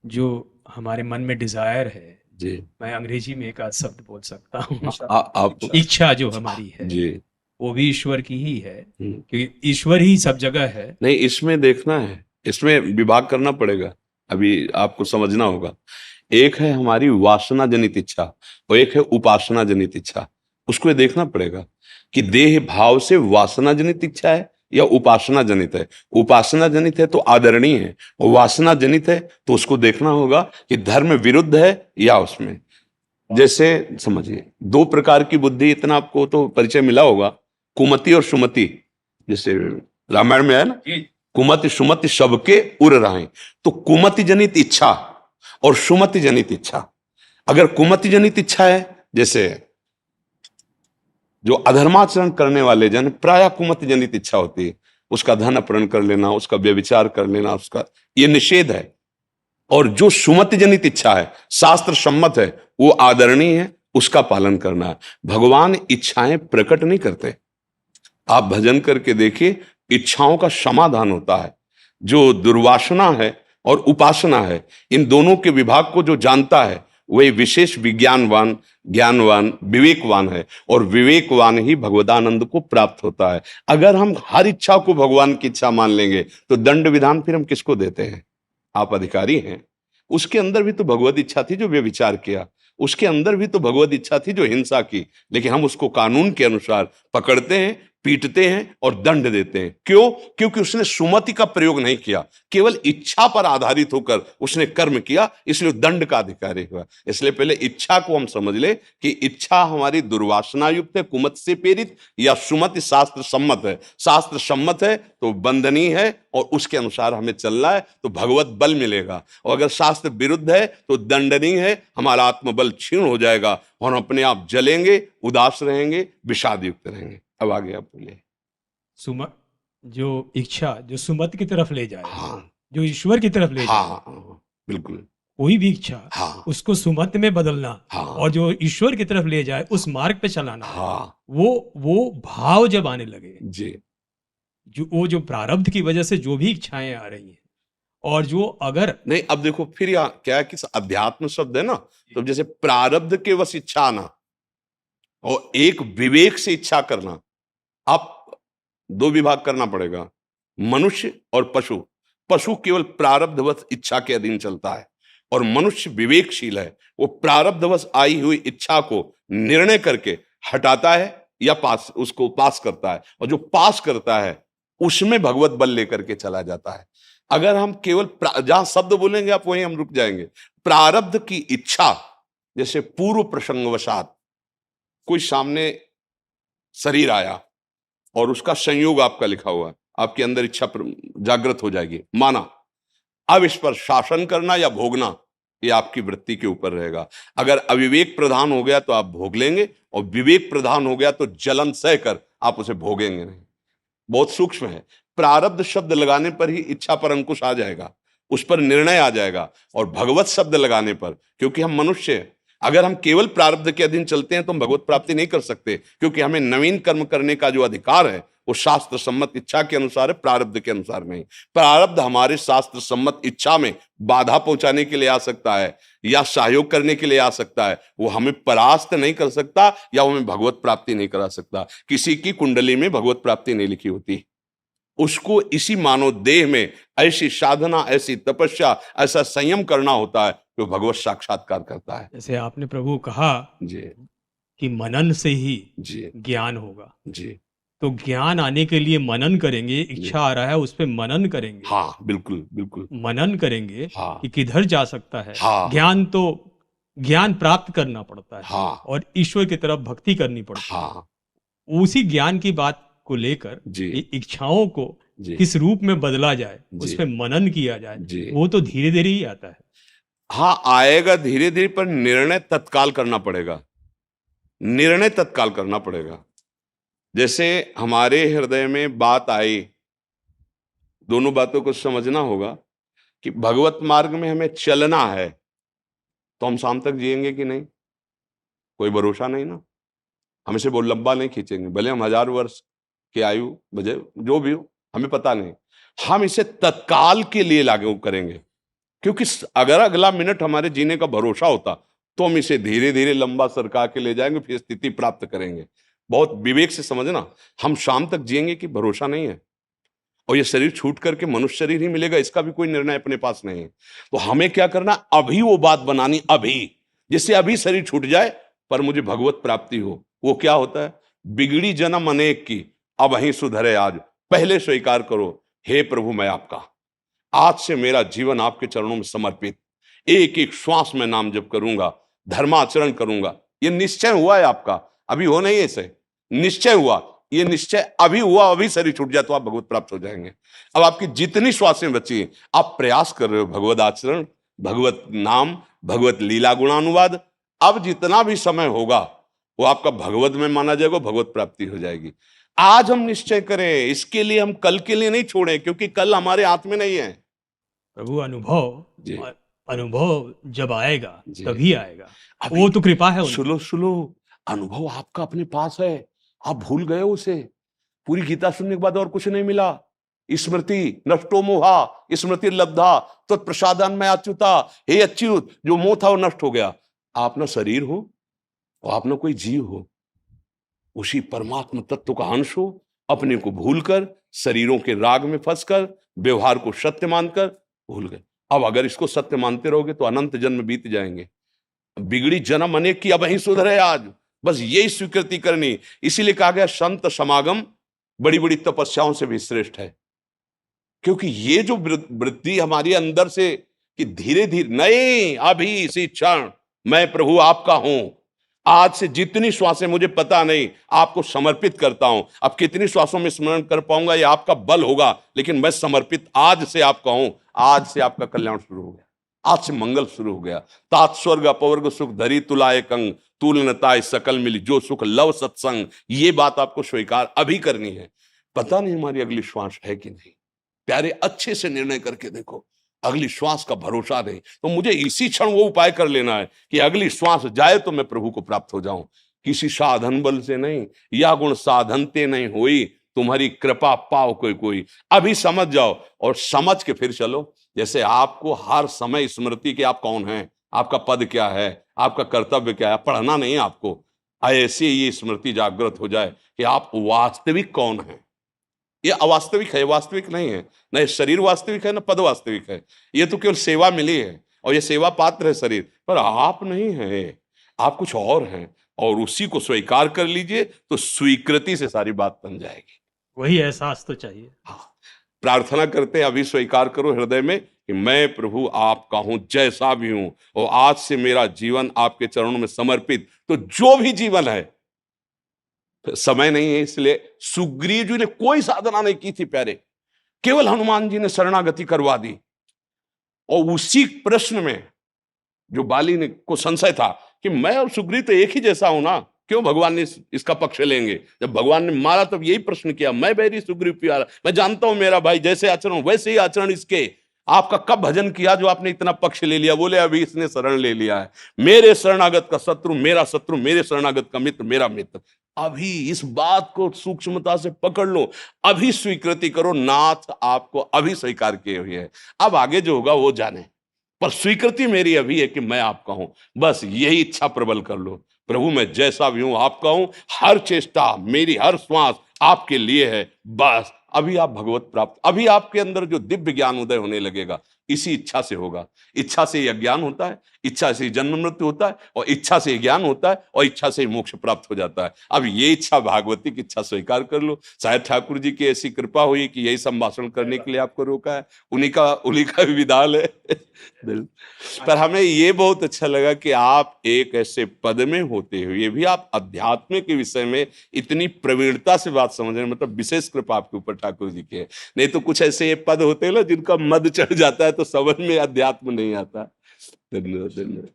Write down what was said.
जो हमारे मन में डिजायर है, जी। मैं अंग्रेजी में एक आध शब्द बोल सकता हूँ। आप। इच्छा जो हमारी है जी। वो भी ईश्वर की ही है, हम्म। क्योंकि ईश्वर ही सब जगह है। नहीं, इसमें देखना है, इसमें विभाग करना पड़ेगा। अभी आपको समझना होगा, एक है हमारी वासना जनित इच्छा और एक है उपासना जनित इच्छा। उसको ये देखना पड़ेगा कि देह भाव से वासना जनित इच्छा है या उपासना जनित है। उपासना जनित है तो आदरणीय है, और वासना जनित है तो उसको देखना होगा कि धर्म विरुद्ध है या उसमें। जैसे समझिए, दो प्रकार की बुद्धि, इतना आपको तो परिचय मिला होगा, कुमति और सुमति। जैसे रामायण में है ना, कुमति सुमति सबके उर राहें। तो कुमति जनित इच्छा और सुमति जनित इच्छा, अगर कुमति जनित इच्छा है, जैसे जो अधर्माचरण करने वाले जन, प्राय कुमति जनित इच्छा होती है, उसका धन अपहरण कर लेना, उसका व्यभिचार कर लेना, उसका ये निषेध है। और जो सुमति जनित इच्छा है, शास्त्र सम्मत है, वो आदरणीय है, उसका पालन करना है। भगवान इच्छाएं प्रकट नहीं करते। आप भजन करके देखिए, इच्छाओं का समाधान होता है। जो दुर्वासना है और उपासना है, इन दोनों के विभाग को जो जानता है, वही विशेष विज्ञानवान, ज्ञानवान, विवेकवान है। और विवेकवान ही भगवदानंद को प्राप्त होता है। अगर हम हर इच्छा को भगवान की इच्छा मान लेंगे तो दंड विधान फिर हम किसको देते हैं? आप अधिकारी हैं। उसके अंदर भी तो भगवत इच्छा थी जो व्यभिचार किया, उसके अंदर भी तो भगवत इच्छा थी जो हिंसा की, लेकिन हम उसको कानून के अनुसार पकड़ते हैं, पीटते हैं और दंड देते हैं। क्यों? क्योंकि उसने सुमति का प्रयोग नहीं किया, केवल इच्छा पर आधारित होकर उसने कर्म किया, इसलिए दंड का अधिकारी हुआ। इसलिए पहले इच्छा को हम समझ ले कि इच्छा हमारी दुर्वासना युक्त है, कुमत से प्रेरित, या सुमति शास्त्र सम्मत है। शास्त्र सम्मत है तो बंधनीय है और उसके अनुसार हमें चलना है तो भगवत बल मिलेगा। और अगर शास्त्र विरुद्ध है तो दंडनीय है, हमारा आत्मबल क्षीण हो जाएगा और हम अपने आप जलेंगे, उदास रहेंगे, विषाद युक्त रहेंगे। अब आगे आप बोलिए। सुम जो इच्छा जो सुमति की तरफ ले जाए, हाँ। जो ईश्वर की तरफ ले हाँ जाए, हाँ, बिल्कुल। कोई भी इच्छा, हाँ उसको सुमति में बदलना हाँ और जो ईश्वर की तरफ ले जाए उस मार्ग पे चलाना, हाँ। वो भाव जब आने लगे, जी। जो प्रारब्ध की वजह से जो भी इच्छाएं आ रही हैं, और जो अगर नहीं, अब देखो फिर यहाँ क्या है कि अध्यात्म शब्द है ना, तो जैसे प्रारब्ध के वश इच्छा आना और एक विवेक से इच्छा करना, आप दो विभाग करना पड़ेगा, मनुष्य और पशु। पशु केवल प्रारब्धवश इच्छा के अधीन चलता है, और मनुष्य विवेकशील है, वो प्रारब्धवश आई हुई इच्छा को निर्णय करके हटाता है या पास उसको पास करता है, और जो पास करता है उसमें भगवत बल लेकर के चला जाता है। अगर हम केवल जहां शब्द बोलेंगे आप वहीं हम रुक जाएंगे। प्रारब्ध की इच्छा, जैसे पूर्व प्रसंगवशात कोई सामने शरीर आया और उसका संयोग आपका लिखा हुआ है, आपके अंदर इच्छा जागृत हो जाएगी, माना। अब इस पर शासन करना या भोगना, ये आपकी वृत्ति के ऊपर रहेगा। अगर अविवेक प्रधान हो गया तो आप भोग लेंगे, और विवेक प्रधान हो गया तो जलन सह कर आप उसे भोगेंगे नहीं। बहुत सूक्ष्म है। प्रारब्ध शब्द लगाने पर ही इच्छा पर अंकुश आ जाएगा, उस पर निर्णय आ जाएगा। और भगवत शब्द लगाने पर, क्योंकि हम मनुष्य हैं, अगर हम केवल प्रारब्ध के अधीन चलते हैं तो हम भगवत प्राप्ति नहीं कर सकते, क्योंकि हमें नवीन कर्म करने का जो अधिकार है वो शास्त्र सम्मत इच्छा के अनुसार है, प्रारब्ध के अनुसार नहीं। प्रारब्ध हमारे शास्त्र सम्मत इच्छा में बाधा पहुंचाने के लिए आ सकता है या सहयोग करने के लिए आ सकता है, वो हमें परास्त नहीं कर सकता या वो हमें भगवत प्राप्ति नहीं करा सकता। किसी की कुंडली में भगवत प्राप्ति नहीं लिखी होती, उसको इसी मानव देह में ऐसी साधना, ऐसी तपस्या, ऐसा संयम करना होता है जो भगवत साक्षात्कार करता है। जैसे आपने प्रभु कहा जी। कि मनन से ही जी। ज्ञान होगा, जी। तो ज्ञान आने के लिए मनन करेंगे। जी। इच्छा आ रहा है, उस पे मनन करेंगे। हाँ, बिल्कुल बिल्कुल। मनन करेंगे हाँ कि किधर जा सकता है। हाँ हाँ ज्ञान तो ज्ञान प्राप्त करना पड़ता है हाँ और ईश्वर की तरफ भक्ति करनी पड़ती है। हाँ। उसी ज्ञान की बात को लेकर जी। ये इच्छाओं को जी। किस रूप में बदला जाए, उस जी। पे मनन किया जाए, जी। वो तो धीरे धीरे ही आता है। हाँ, आएगा धीरे धीरे, पर निर्णय तत्काल करना पड़ेगा। निर्णय तत्काल करना पड़ेगा। जैसे हमारे हृदय में बात आई, दोनों बातों को समझना होगा कि भगवत मार्ग में हमें चलना है तो हम शाम तक जिएंगे कि नहीं, कोई भरोसा नहीं ना। हम इसे बहुत लंबा नहीं खींचेंगे, भले हम 1000 वर्ष की आयु बजे जो भी हो, हमें पता नहीं। हम इसे तत्काल के लिए लागू करेंगे। क्योंकि अगर अगला मिनट हमारे जीने का भरोसा होता तो हम इसे धीरे धीरे लंबा सरका के ले जाएंगे, फिर स्थिति प्राप्त करेंगे। बहुत विवेक से समझना, हम शाम तक जिएंगे कि भरोसा नहीं है, और ये शरीर छूट करके मनुष्य शरीर ही मिलेगा, इसका भी कोई निर्णय अपने पास नहीं है। तो हमें क्या करना, अभी वो बात बनानी, अभी, जिससे अभी शरीर छूट जाए पर मुझे भगवत प्राप्ति हो। वो क्या होता है, बिगड़ी जन्म अनेक की, अब वहीं सुधरे आज, पहले स्वीकार करो, हे प्रभु मैं आपका, आज से मेरा जीवन आपके चरणों में समर्पित, एक एक श्वास में नाम जप करूंगा, धर्माचरण करूंगा। ये निश्चय हुआ है आपका, अभी हो नहीं है, इसे निश्चय हुआ, ये निश्चय अभी हुआ, अभी शरीर छूट जाए तो आप भगवत प्राप्त हो जाएंगे। अब आपकी जितनी श्वासें बची, आप प्रयास कर रहे हो भगवत आचरण, भगवत नाम, भगवत लीला गुणानुवाद, अब जितना भी समय होगा वो आपका भगवत में माना जाएगा, भगवत प्राप्ति हो जाएगी। आज हम निश्चय करें, इसके लिए हम कल के लिए नहीं छोड़ें, क्योंकि कल हमारे हाथ में नहीं है। प्रभु अनुभव, जी अनुभव जब आएगा जी। तभी आएगा, अभी वो तो कृपा है उनकी। सुनो सुनो, अनुभव आपका अपने पास है, आप भूल गए उसे। पूरी गीता सुनने के बाद और कुछ नहीं मिला। स्मृति नष्टो मोहा, स्मृति लब्धा तो प्रसादान में अच्युता, हे अच्युत, जो मोह था वो नष्ट हो गया। आप ना शरीर हो और आप ना कोई जीव हो, उसी परमात्मा तत्व का अंश हो, अपने को भूलकर, शरीरों के राग में फंसकर, व्यवहार को सत्य मानकर भूल गए। अब अगर इसको सत्य मानते रहोगे तो अनंत जन्म बीत जाएंगे। बिगड़ी जन्म अनेक की, अब ही सुधरे आज, बस यही स्वीकृति करनी। इसीलिए कहा गया संत समागम बड़ी बड़ी तपस्याओं से भी श्रेष्ठ है, क्योंकि ये जो वृद्धि हमारी अंदर से कि धीरे धीरे, नहीं अभी इसी क्षण मैं प्रभु आपका हूं, आज से जितनी श्वासें मुझे पता नहीं, आपको समर्पित करता हूं। अब कितनी श्वासों में स्मरण कर पाऊंगा ये आपका बल होगा, लेकिन मैं समर्पित आज से आपका हूं। आज से आपका कल्याण शुरू हो गया, आज से मंगल शुरू हो गया। तात स्वर्ग अपवर्ग सुख धरी तुलाए कंग, तुलनताय सकल मिली जो सुख लव सत्संग। ये बात आपको स्वीकार अभी करनी है। पता नहीं हमारी अगली श्वास है कि नहीं, प्यारे अच्छे से निर्णय करके देखो, अगली श्वास का भरोसा नहीं तो मुझे इसी क्षण वो उपाय कर लेना है कि अगली श्वास जाए तो मैं प्रभु को प्राप्त हो जाऊं, किसी साधन बल से नहीं, या गुण साधनते नहीं हुई, तुम्हारी कृपा पाओ कोई कोई। अभी समझ जाओ और समझ के फिर चलो। जैसे आपको हर समय स्मृति कि आप कौन हैं, आपका पद क्या है, आपका कर्तव्य क्या है, पढ़ना नहीं आपको, ऐसे ये स्मृति जागृत हो जाए कि आप वास्तविक कौन हैं। ये अवास्तविक है, वास्तविक नहीं है, न शरीर वास्तविक है न पद वास्तविक है। ये तो केवल सेवा मिली है और ये सेवा पात्र है शरीर, पर आप नहीं है, आप कुछ और हैं। और उसी को स्वीकार कर लीजिए तो स्वीकृति से सारी बात बन जाएगी। वही एहसास तो चाहिए। हाँ, प्रार्थना करते हैं, अभी स्वीकार करो हृदय में कि मैं प्रभु आपका हूं, जैसा भी हूं, और आज से मेरा जीवन आपके चरणों में समर्पित। तो जो भी जीवन है, समय नहीं है इसलिए सुग्रीव जी ने कोई साधना नहीं की थी प्यारे, केवल हनुमान जी ने शरणागति करवा दी। और उसी प्रश्न में जो बाली ने को संशय था कि मैं और सुग्रीव तो एक ही जैसा हूं ना, क्यों भगवान ने इसका पक्ष लेंगे। जब भगवान ने मारा तब यही प्रश्न किया, मैं बैरी सुग्रीव प्यारा, मैं जानता हूं मेरा भाई जैसे आचरण वैसे ही आचरण इसके। आपका कब भजन किया जो आपने इतना पक्ष ले लिया। बोले अभी इसने शरण ले लिया है, मेरे शरणागत का शत्रु मेरा शत्रु, मेरे शरणागत का मित्र मेरा मित्र। अभी इस बात को सूक्ष्मता से पकड़ लो, अभी स्वीकृति करो, नाथ आपको अभी स्वीकार किए हुए है, अब आगे जो होगा वो जाने, पर स्वीकृति मेरी अभी है कि मैं आपका हूं। बस यही इच्छा प्रबल कर लो, प्रभु मैं जैसा भी हूं आपका हूं, हर चेष्टा मेरी, हर श्वास आपके लिए है। बस अभी आप भगवत प्राप्त, अभी आपके अंदर जो दिव्य ज्ञान उदय होने लगेगा, इसी इच्छा से होगा। इच्छा से यह ज्ञान होता है, इच्छा से जन्म मृत्यु होता है, और इच्छा से ज्ञान होता है, और इच्छा से मोक्ष प्राप्त हो जाता है। अब ये इच्छा भागवती की इच्छा स्वीकार कर लो। शायद ठाकुर जी की ऐसी कृपा हुई कि यही संभाषण करने के लिए आपको रोका है, उन्हीं का भी विधान है। पर हमें ये बहुत अच्छा लगा कि आप एक ऐसे पद में होते हुए भी आप अध्यात्म के विषय में इतनी प्रवीणता से बात समझ रहे हैं, मतलब विशेष कृपा आपके ऊपर ठाकुर जी की है। नहीं तो कुछ ऐसे ये पद होते हैं ना जिनका मद चढ़ जाता है तो समझ में अध्यात्म नहीं आता। धन्यवाद धन्यवाद।